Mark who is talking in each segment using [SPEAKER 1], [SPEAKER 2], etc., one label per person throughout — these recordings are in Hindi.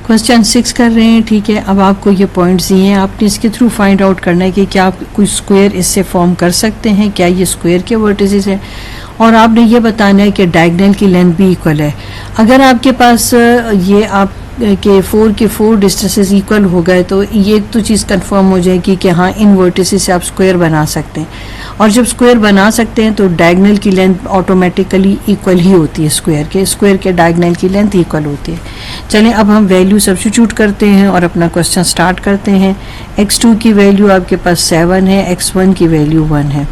[SPEAKER 1] क्वेश्चन 6 कर रहे हैं, ठीक है। अब आपको ये पॉइंट्स दिए हैं, आपने इसके थ्रू फाइंड आउट करना है कि क्या आप कोई स्क्वायर इससे फॉर्म कर सकते हैं, क्या ये स्क्वायर के वर्टिसेस हैं, और आपने ये बताना है कि डायगोनल की लेंथ भी इक्वल है। अगर आपके पास ये आप के 4 डिस्टेंसेस इक्वल हो गए तो ये तो चीज़ कंफर्म हो जाएगी कि हाँ इन वर्टिसेस से आप स्क्वायर बना सकते हैं, और जब स्क्वायर बना सकते हैं तो डायगोनल की लेंथ ऑटोमेटिकली इक्वल ही होती है, स्क्वायर के डायगोनल की लेंथ इक्वल होती है। चलें अब हम वैल्यू सब्स्टिट्यूट करते हैं और अपना क्वेश्चन स्टार्ट करते हैं। x2 की वैल्यू आपके पास 7 है, x1 की वैल्यू 1 है,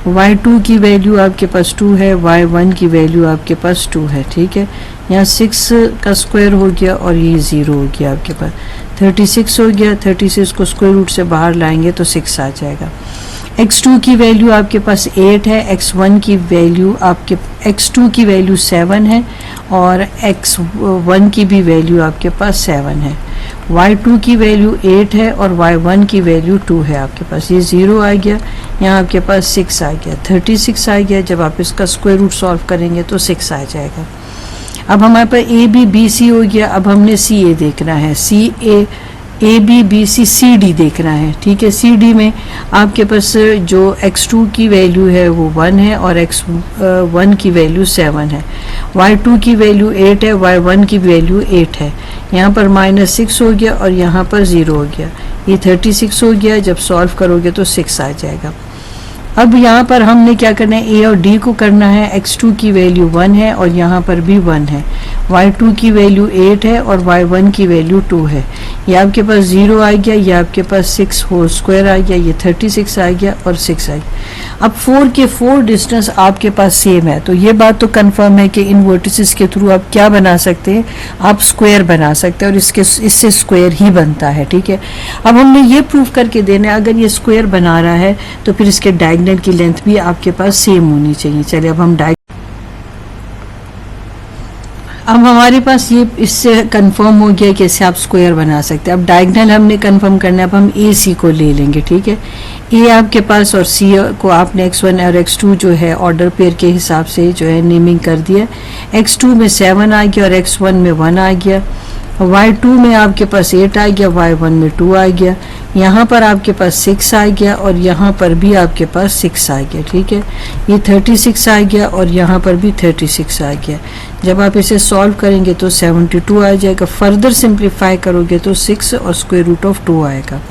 [SPEAKER 1] y2 की वैल्यू आपके पास 2 है, y1 की वैल्यू आपके पास 2 है, ठीक है। यहाँ 6 का स्क्वायर हो गया और ये 0 हो गया, आपके पास 36 हो गया। 36 को स्क्वायर रूट से बाहर लाएंगे तो 6 आ जाएगा। x2 की वैल्यू आपके पास 8 है, x1 की वैल्यू आपके x2 की वैल्यू 7 है और x1 की भी वैल्यू आपके पास 7 है। y2 की वैल्यू 8 है और y1 की वैल्यू 2 है, आपके पास ये 0 आ गया, यहाँ आपके पास 6 आ गया, 36 आ गया। जब आप इसका स्क्वायर रूट सॉल्व करेंगे तो 6 आ जाएगा। अब हमारे पास ए बी बी सी हो गया, अब हमने सी ए देखना है, A B B C C D देखना है, ठीक है। सी डी में आपके पास जो x2 की वैल्यू है वो 1 है और x1 की वैल्यू 7 है, y2 की वैल्यू 8 है, y1 की वैल्यू 8 है। यहाँ पर -6 हो गया और यहाँ पर 0 हो गया, ये 36 हो गया। जब सॉल्व करोगे तो 6 आ जाएगा। अब यहाँ पर हमने क्या करना है, ए और डी को करना है। x2 की वैल्यू 1 है और यहाँ पर भी 1 है, y2 की वैल्यू 8 है और y1 की वैल्यू 2 है। ये आपके पास 0 आ गया, ये आपके पास 6 होल स्क्वायर आ गया, ये 36 आ गया और 6 आ गया। अब 4 के 4 डिस्टेंस आपके पास सेम है, तो ये बात तो कंफर्म है कि इन वर्टिसेस के थ्रू आप क्या बना सकते हैं, आप स्क्वायर बना सकते हैं और इससे स्क्वायर ही बनता है, ठीक है। अब हमने ये प्रूव करके देना है, अगर ये स्क्वायर बना रहा है तो फिर इसके डायगोनल की लेंथ भी आपके पास सेम होनी चाहिए। चलिए अब हमारे पास ये इससे कंफर्म हो गया कि इससे आप स्क्वायर बना सकते हैं। अब डायगोनल हमने कंफर्म करना है, अब हम ए सी को ले लेंगे, ठीक है। ए आपके पास और सी को आपने x1 और x2 जो है ऑर्डर पेयर के हिसाब से जो है नेमिंग कर दिया। x2 में 7 आ गया और x1 में 1 आ गया, y2 में आपके पास 8 आ गया, y1 में 2 आ गया, यहाँ पर आपके पास 6 आ गया और यहाँ पर भी आपके पास 6 आ गया, ठीक है। ये 36 आ गया और यहाँ पर भी 36 आ गया। जब आप इसे सॉल्व करेंगे तो 72 आ जाएगा। फर्दर सिंप्लीफाई करोगे तो 6 और स्क्वायर रूट ऑफ 2 आएगा।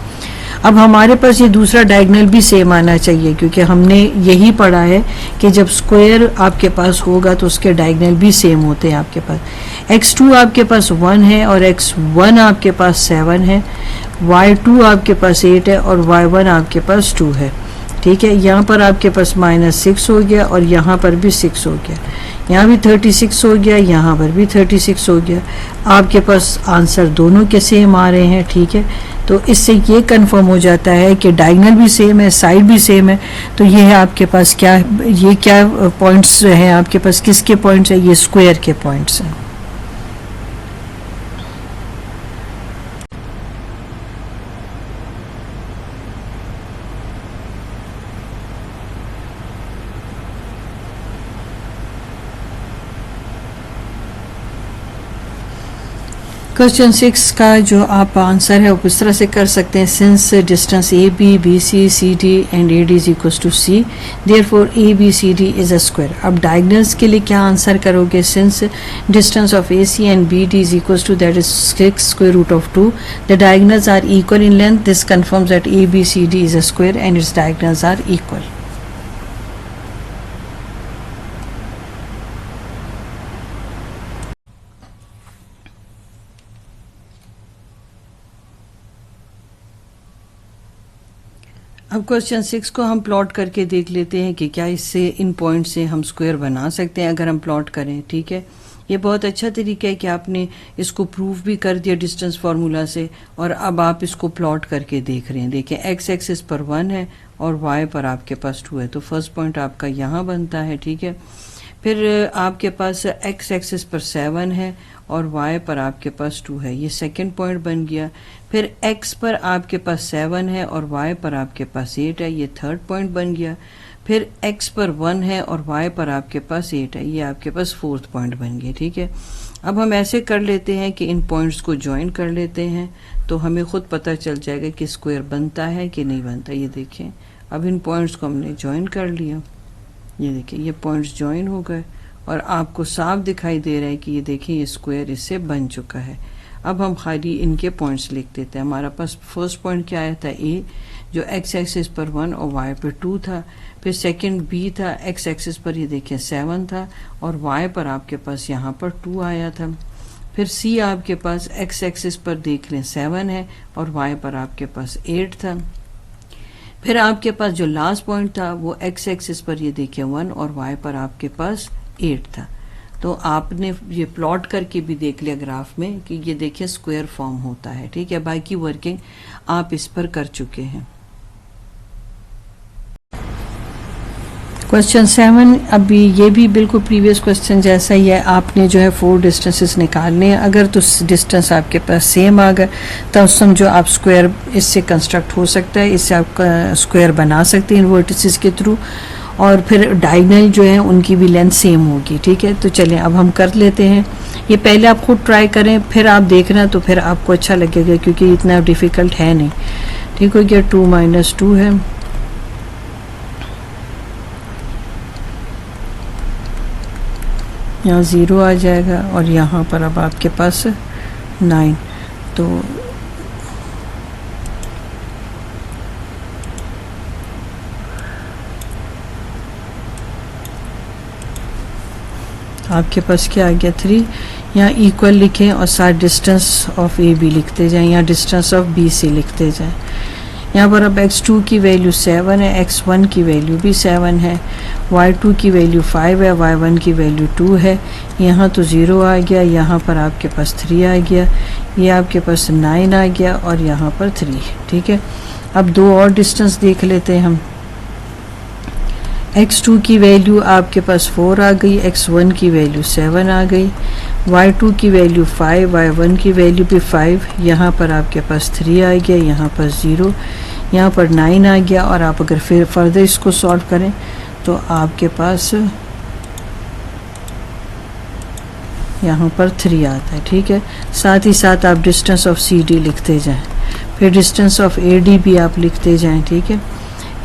[SPEAKER 1] अब हमारे पास ये दूसरा डायगोनल भी सेम आना चाहिए, क्योंकि हमने यही पढ़ा है कि जब स्क्वायर आपके पास होगा तो उसके डायगोनल भी सेम होते हैं। आपके पास x2 आपके पास 1 है और x1 आपके पास 7 है, y2 आपके पास 8 है और y1 आपके पास 2 है, ठीक है। यहाँ पर आपके पास -6 हो गया और यहाँ पर भी 6 हो गया, यहाँ भी 36 हो गया, यहाँ पर भी 36 हो गया। आपके पास आंसर दोनों के सेम आ रहे हैं, ठीक है। तो इससे ये कंफर्म हो जाता है कि डायगोनल भी सेम है, साइड भी सेम है। तो ये है आपके पास क्या, ये क्या पॉइंट्स हैं आपके पास, किसके पॉइंट्स हैं, ये स्क्वायर के पॉइंट्स हैं। क्वेश्चन 6 का जो आप आंसर है वो इस तरह से कर सकते हैं, since distance A B B C C D and A D is equal to C, therefore A B C D is a square. अब डायगोनल्स के लिए क्या आंसर करोगे, since distance of A C and B D is equal to that is 6 square root of 2, the diagonals are equal in length, this confirms that A B C D is a square and it's diagonals are equal. अब क्वेश्चन 6 को हम प्लॉट करके देख लेते हैं कि क्या इससे इन पॉइंट से हम स्क्वायर बना सकते हैं अगर हम प्लॉट करें, ठीक है। ये बहुत अच्छा तरीका है कि आपने इसको प्रूफ भी कर दिया डिस्टेंस फार्मूला से, और अब आप इसको प्लॉट करके देख रहे हैं। देखें एक्स एक्सिस पर 1 है और वाई पर आपके पास 2 है, तो फर्स्ट पॉइंट आपका यहाँ बनता है, ठीक है। फिर आपके पास एक्स एक्सिस पर 7 है और y पर आपके पास 2 है, ये सेकंड पॉइंट बन गया। फिर x पर आपके पास 7 है और y पर आपके पास 8 है, ये थर्ड पॉइंट बन गया। फिर x पर 1 है और y पर आपके पास 8 है, ये आपके पास फोर्थ पॉइंट बन गया, ठीक है। अब हम ऐसे कर लेते हैं कि इन पॉइंट्स को ज्वाइन कर लेते हैं, तो हमें खुद पता चल जाएगा कि स्क्वायर बनता है कि नहीं बनता। ये देखें, अब इन पॉइंट्स को हमने ज्वाइन कर लिया, ये देखिए ये पॉइंट्स ज्वाइन हो गए और आपको साफ दिखाई दे रहा है कि ये देखिए ये स्क्वायर इससे बन चुका है। अब हम खाली इनके पॉइंट्स लिख देते हैं। हमारा पास फर्स्ट पॉइंट क्या आया था, ए, जो एक्स एक्सिस पर 1 और वाई पर 2 था। फिर सेकंड बी था, एक्स एक्सिस पर ये देखिए 7 था और वाई पर आपके पास यहाँ पर 2 आया था। फिर सी आपके पास एक्स एक्सिस पर देख लें 7 है और वाई पर आपके पास 8 था। फिर आपके पास जो लास्ट पॉइंट था वो एक्स एक्सिस पर ये देखिए 1 और वाई पर आपके पास 8 था। तो आपने ये प्लॉट करके भी देख लिया ग्राफ में कि ये देखिए स्क्वायर फॉर्म होता है, ठीक है। बाकी वर्किंग आप इस पर कर चुके हैं। क्वेश्चन 7, अभी ये भी बिल्कुल प्रीवियस क्वेश्चन जैसा ही है। आपने जो है 4 डिस्टेंसेस निकालने हैं। अगर तो डिस्टेंस आपके पास सेम आ गए तो समझो आप स्क्वायर इससे कंस्ट्रक्ट हो सकता है, इससे आप स्क्वायर बना सकते हैं इन वर्टिसेस के थ्रू, और फिर डायगोनल जो है उनकी भी लेंथ सेम होगी, ठीक है। तो चलें अब हम कर लेते हैं। ये पहले आप खुद ट्राई करें, फिर आप देखना तो फिर आपको अच्छा लगेगा, क्योंकि इतना डिफ़िकल्ट है नहीं। ठीक हो गया, 2 - 2 है, यहाँ 0 आ जाएगा और यहाँ पर अब आपके पास 9। तो आपके पास क्या आ गया 3। यहाँ इक्वल लिखें और साथ डिस्टेंस ऑफ ए बी लिखते जाएं, यहाँ डिस्टेंस ऑफ बी सी लिखते जाएं। यहाँ पर अब x2 की वैल्यू 7 है, x1 की वैल्यू भी 7 है, y2 की वैल्यू 5 है, y1 की वैल्यू 2 है। यहाँ तो 0 आ गया, यहाँ पर आपके पास 3 आ गया, ये आपके पास 9 आ गया और यहाँ पर 3, ठीक है। अब 2 और डिस्टेंस देख लेते हैं हम। x2 की वैल्यू आपके पास 4 आ गई, x1 की वैल्यू 7 आ गई, y2 की वैल्यू 5, y1 की वैल्यू भी 5, यहाँ पर आपके पास 3 आ गया, यहाँ पर 0, यहाँ पर 9 आ गया। और आप अगर फिर फर्दर इसको सॉल्व करें तो आपके पास यहाँ पर 3 आता है, ठीक है। साथ ही साथ आप डिस्टेंस ऑफ सी डी लिखते जाएं, फिर डिस्टेंस ऑफ ए डी भी आप लिखते जाएं, ठीक है।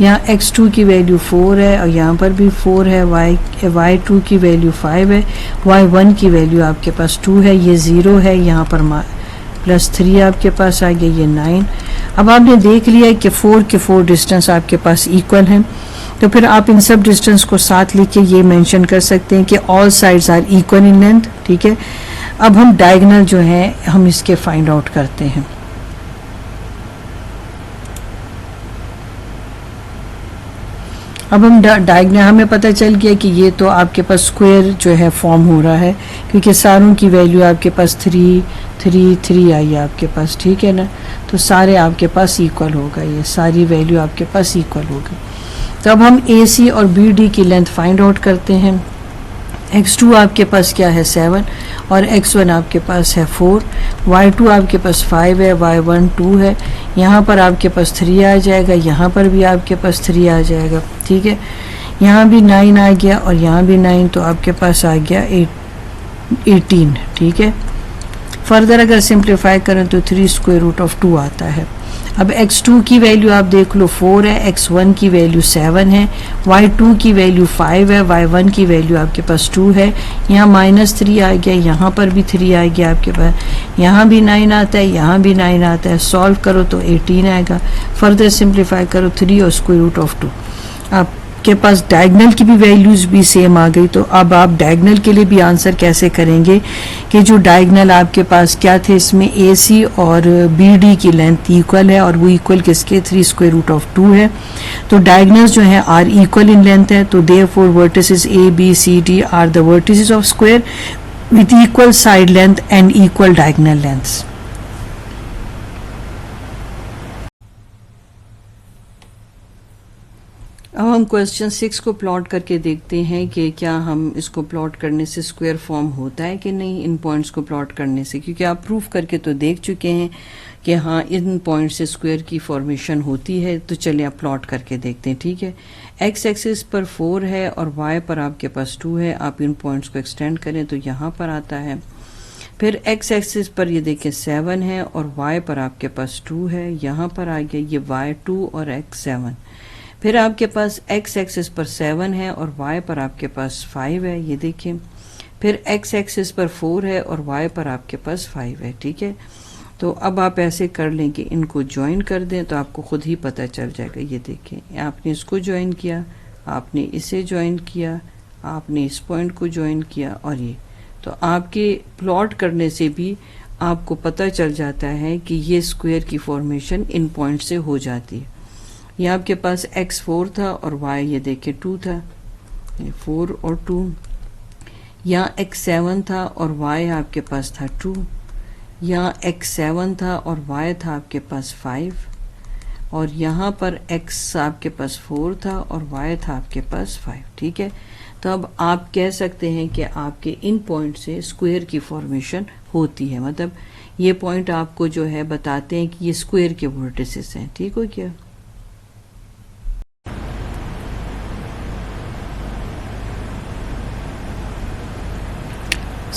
[SPEAKER 1] यहाँ x2 की वैल्यू 4 है और यहाँ पर भी 4 है, y2 की वैल्यू 5 है, y1 की वैल्यू आपके पास 2 है, ये 0 है, यहाँ पर +3 आपके पास आ गया, ये 9। अब आपने देख लिया कि 4 के 4 डिस्टेंस आपके पास इक्वल हैं, तो फिर आप इन सब डिस्टेंस को साथ लिख के ये मेंशन कर सकते हैं कि all sides are equal in length, ठीक है। अब हम डायगोनल जो है हम इसके फाइंड आउट करते हैं। अब हम डायगोनल, हमें पता चल गया कि ये तो आपके पास स्क्वायर जो है फॉर्म हो रहा है, क्योंकि सारों की वैल्यू आपके पास 3 3 3 आई है आपके पास, ठीक है ना। तो सारे आपके पास इक्वल होगा, ये सारी वैल्यू आपके पास इक्वल होगी। तो अब हम ए सी और बी डी की लेंथ फाइंड आउट करते हैं। x2 आपके पास क्या है 7 और x1 आपके पास है 4, y2 आपके पास 5 है, y1 2 है, यहाँ पर आपके पास 3 आ जाएगा, यहाँ पर भी आपके पास 3 आ जाएगा, ठीक है। यहाँ भी 9 आ गया और यहाँ भी 9, तो आपके पास आ गया 18, ठीक है। फर्दर अगर सिंप्लीफाई करें तो 3√2 आता है। अब x2 की वैल्यू आप देख लो 4 है, x1 की वैल्यू 7 है, y2 की वैल्यू 5 है, y1 की वैल्यू आपके पास 2 है, यहाँ -3 आ गया, यहाँ पर भी 3 आ गया आपके पास, यहाँ भी 9 आता है, यहाँ भी 9 आता है। सॉल्व करो तो 18 आएगा। फर्दर सिंप्लीफाई करो 3 और √2। आपके पास डायगोनल की भी वैल्यूज भी सेम आ गई। तो अब आप डायगोनल के लिए भी आंसर कैसे करेंगे कि जो डायगोनल आपके पास क्या थे, इसमें ए सी और बी डी की लेंथ इक्वल है और वो इक्वल किसके 3√2 है। तो डायगोनल्स जो है आर इक्वल इन लेंथ है, तो therefore vertices A B C D are the vertices of square with equal side length and equal diagonal lengths. अब हम क्वेश्चन 6 को प्लॉट करके देखते हैं कि क्या हम इसको प्लॉट करने से स्क्वायर फॉर्म होता है कि नहीं, इन पॉइंट्स को प्लॉट करने से। क्योंकि आप प्रूफ करके तो देख चुके हैं कि हाँ इन पॉइंट से स्क्वायर की फॉर्मेशन होती है। तो चलिए आप प्लॉट करके देखते हैं, ठीक है। एक्स एक्सिस पर 4 है और वाई पर आपके पास 2 है। आप इन पॉइंट्स को एक्सटेंड करें तो यहाँ पर आता है। फिर एक्स एक्सिस पर ये देखें 7 है और वाई पर आपके पास 2 है, यहाँ पर आ गया ये वाई 2 और एक्स 7। फिर आपके पास एक्स एक्सिस पर 7 है और वाई पर आपके पास 5 है, ये देखें। फिर एक्स एक्सिस पर 4 है और वाई पर आपके पास 5 है, ठीक है। तो अब आप ऐसे कर लें कि इनको ज्वाइन कर दें तो आपको खुद ही पता चल जाएगा। ये देखें, आपने इसको ज्वाइन किया, आपने इसे ज्वाइन किया, आपने इस पॉइंट को ज्वाइन किया और ये, तो आपके प्लॉट करने से भी आपको पता चल जाता है कि ये स्क्वायर की फॉर्मेशन इन पॉइंट से हो जाती है। ये आपके पास x4 था और y ये देखें 2 था, 4 और 2। यहाँ x7 था और y आपके पास था 2। यहाँ x7 था और y था आपके पास 5। और यहाँ पर x आपके पास 4 था और y था आपके पास 5, ठीक है। तो अब आप कह सकते हैं कि आपके इन पॉइंट से स्क्वायर की फॉर्मेशन होती है, मतलब ये पॉइंट आपको जो है बताते हैं कि ये स्क्वायर के वर्टिसेस हैं, ठीक हो क्या।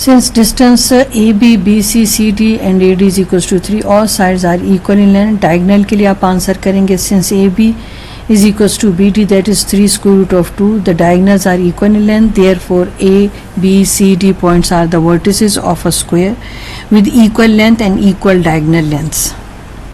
[SPEAKER 1] Since distance AB, BC, CD and AD is equals to 3, all sides are equal in length. Diagonal के लिए आप आंसर करेंगे since AB is equals to BD, that is 3 square root of 2. The diagonals are equal in length. Therefore, A, B, C, D points are the vertices of a square with equal length and equal diagonal lengths.